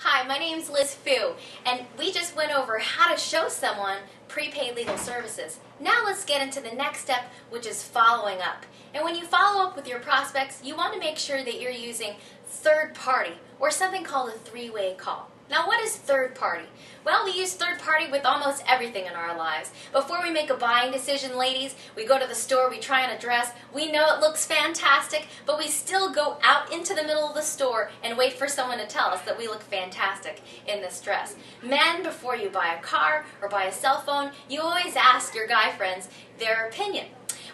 Hi, my name's Liz Fu, and we just went over how to show someone prepaid legal services. Now let's get into the next step, which is following up. And when you follow up with your prospects, you want to make sure that you're using third party, or something called a three-way call. Now what is third party? Well, we use third party with almost everything in our lives. Before we make a buying decision, ladies, we go to the store, we try on a dress, we know it looks fantastic, but we still go out into the middle of the store and wait for someone to tell us that we look fantastic in this dress. Men, before you buy a car or buy a cell phone, you always ask your guy friends their opinion.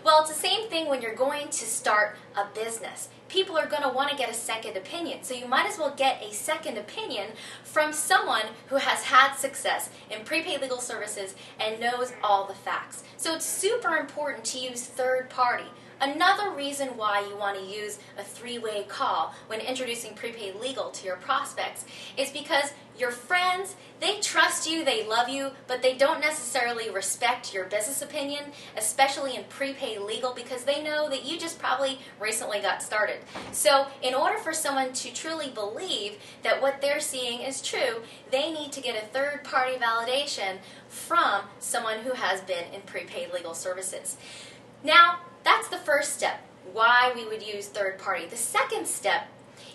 Well, it's the same thing when you're going to start a business. People are going to want to get a second opinion, so you might as well get a second opinion from someone who has had success in prepaid legal services and knows all the facts. So it's super important to use third party. Another reason why you want to use a three-way call when introducing prepaid legal to your prospects is because your friends, they trust you, they love you, but they don't necessarily respect your business opinion, especially in prepaid legal, because they know that you just probably recently got started. So in order for someone to truly believe that what they're seeing is true, they need to get a third-party validation from someone who has been in prepaid legal services. Now, that's the first step, why we would use third party. The second step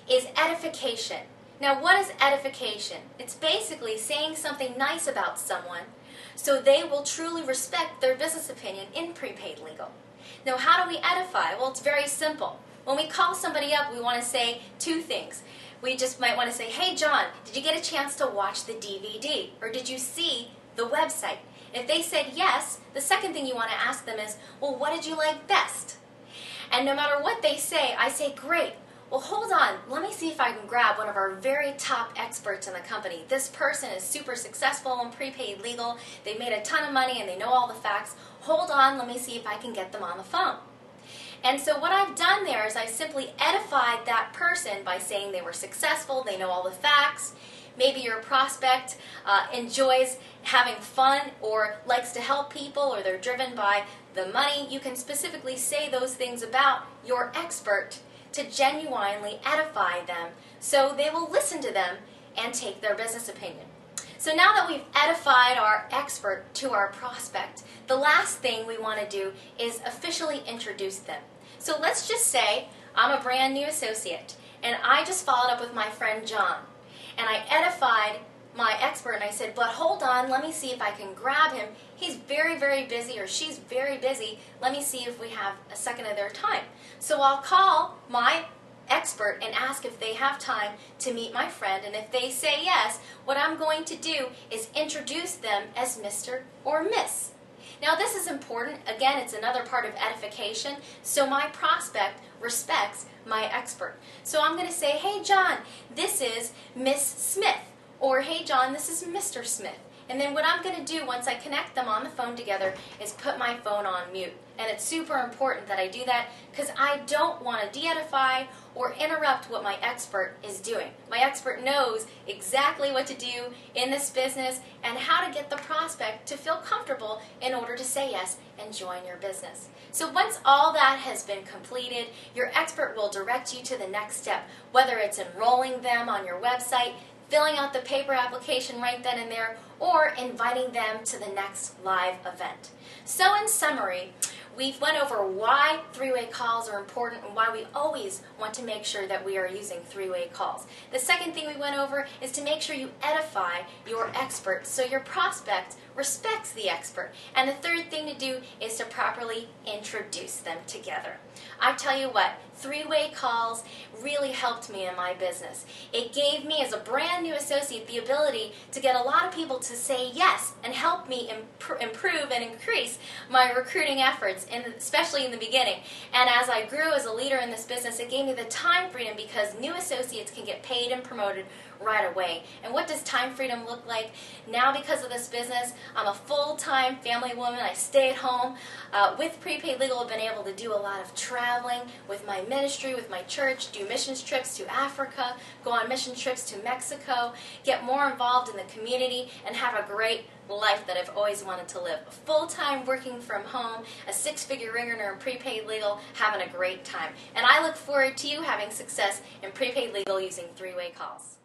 is edification. Now, what is edification? It's basically saying something nice about someone so they will truly respect their business opinion in prepaid legal. Now, how do we edify? Well, it's very simple. When we call somebody up, we want to say two things. We just might want to say, hey, John, did you get a chance to watch the DVD? Or did you see the website? If they said yes, the second thing you want to ask them is, well, what did you like best? And no matter what they say, I say, great. Well, hold on. Let me see if I can grab one of our very top experts in the company. This person is super successful in prepaid legal. They made a ton of money and they know all the facts. Hold on. Let me see if I can get them on the phone. And so what I've done there is I simply edified that person by saying they were successful, they know all the facts. Maybe your prospect enjoys having fun or likes to help people, or they're driven by the money. You can specifically say those things about your expert to genuinely edify them so they will listen to them and take their business opinion. So now that we've edified our expert to our prospect, the last thing we want to do is officially introduce them. So let's just say I'm a brand new associate and I just followed up with my friend John. And I edified my expert and I said, but hold on, let me see if I can grab him. He's very, very busy, or she's very busy. Let me see if we have a second of their time. So I'll call my expert and ask if they have time to meet my friend, and if they say yes, what I'm going to do is introduce them as Mr. or Miss. Now this is important. Again, it's another part of edification, so my prospect respects my expert. So I'm going to say, hey John, this is Miss Smith, or hey John, this is Mr. Smith. And then what I'm going to do once I connect them on the phone together is put my phone on mute. And it's super important that I do that because I don't want to de-edify or interrupt what my expert is doing. My expert knows exactly what to do in this business and how to get the prospect to feel comfortable in order to say yes and join your business. So once all that has been completed, your expert will direct you to the next step, whether it's enrolling them on your website, filling out the paper application right then and there, or inviting them to the next live event. So in summary, we've went over why three-way calls are important and why we always want to make sure that we are using three-way calls. The second thing we went over is to make sure you edify your expert so your prospect respects the expert. And the third thing to do is to properly introduce them together. I tell you what, three-way calls really helped me in my business. It gave me, as a brand new associate, the ability to get a lot of people to say yes and help me improve and increase my recruiting efforts, especially in the beginning. And as I grew as a leader in this business, it gave me the time freedom because new associates can get paid and promoted right away. And what does time freedom look like? Now, because of this business, I'm a full-time family woman. I stay at home. With prepaid legal, I've been able to do a lot of traveling with my ministry, with my church, do missions trips to Africa, go on mission trips to Mexico, get more involved in the community, and have a great life that I've always wanted to live. Full-time working from home, a six-figure earner in prepaid legal, having a great time. And I look forward to you having success in prepaid legal using three-way calls.